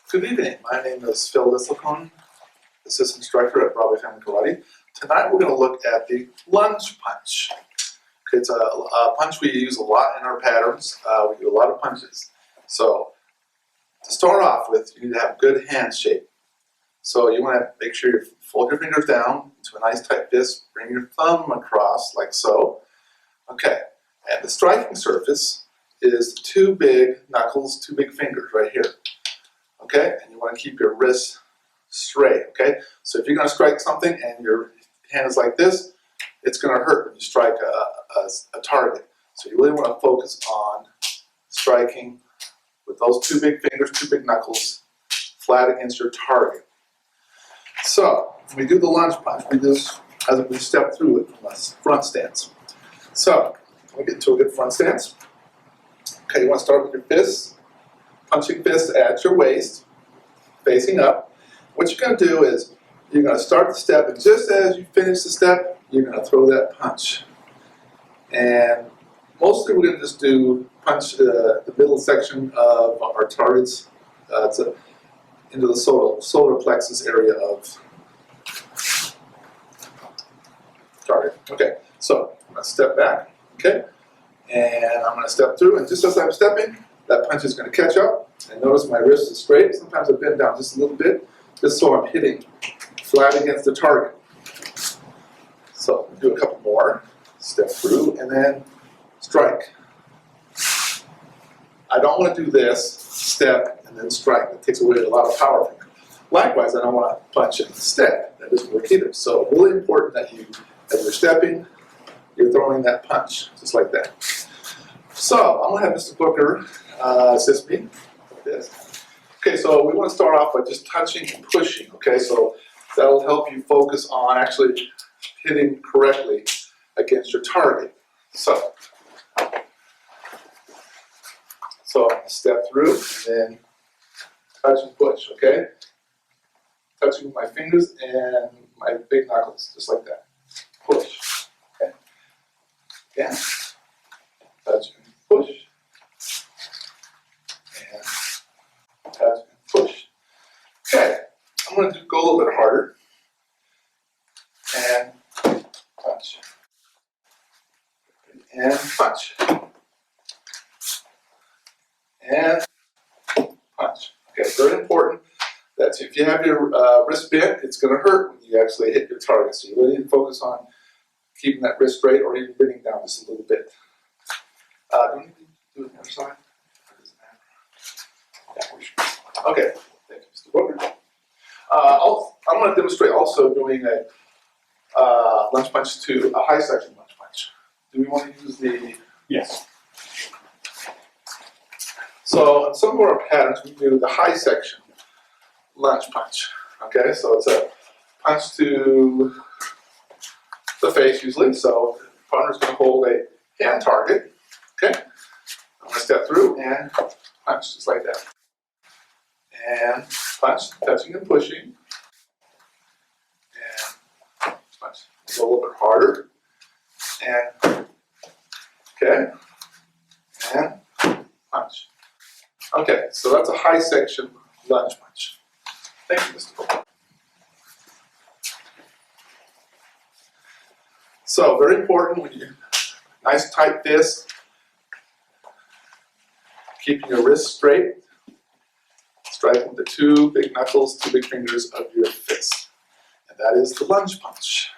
Good evening. My name is Phil Lislicone, Assistant Instructor at Broadway Family Karate. Tonight we're going to look at the lunge punch. It's a punch we use a lot in our patterns. We do a lot of punches. So to start off with, you need to have good hand shape. So you want to make sure you fold your fingers down into a nice tight fist. Bring your thumb across like so. Okay. And the striking surface is two big knuckles, two big fingers right here. Okay, and you want to keep your wrists straight, okay? So if you're going to strike something and your hand is like this, it's going to hurt when you strike a target. So you really want to focus on striking with those two big fingers, two big knuckles, flat against your target. So when we do the lunge punch, we do this as we step through it from a front stance. So we get into a good front stance. Okay, you want to start with your fists. Punching fist at your waist, facing up. What you're going to do is you're going to start the step, and just as you finish the step, you're going to throw that punch. And mostly we're going to just do punch the middle section of our targets into the solar plexus area of target. Okay, so I'm going to step back, okay, and I'm going to step through, and just as I'm stepping, that punch is going to catch up, and notice my wrist is straight. Sometimes I bend down just a little bit, just so I'm hitting flat against the target. So do a couple more, step through, and then strike. I don't want to do this, step, and then strike. That takes away a lot of power from you. Likewise, I don't want to punch and step. That doesn't work either. So really important that you, as you're stepping, you're throwing that punch, just like that. So I'm going to have Mr. Booker assist me with this. Okay, so we want to start off by just touching and pushing, okay? So that'll help you focus on actually hitting correctly against your target. So I'm going to step through and then touch and push, okay? Touching with my fingers and my big knuckles, just like that. Push, okay? Again, touch and push. Touch and push. Okay, I'm going to go a little bit harder. And punch. And punch. And punch. Okay, very important that if you have your wrist bent, it's going to hurt when you actually hit your target. So you really need to focus on keeping that wrist straight or even bending down just a little bit. Do you need to do it on the other side? Okay, thank you, Mr. Booker. I'm going to demonstrate also doing a lunge punch to a high section lunge punch. Do we want to use the... Yes. So in some of our patterns, we do the high section lunge punch. Okay, so it's a punch to the face usually. So the partner's going to hold a hand target. Okay, I'm going to step through and punch just like that. And punch, touching and pushing. And punch. Go a little bit harder. And, okay. And punch. Okay, so that's a high section lunge punch. Thank you, Mr. Cole. So, very important when you, nice tight fist, keeping your wrist straight. Striking the two big knuckles, two big fingers of your fist. And that is the lunge punch.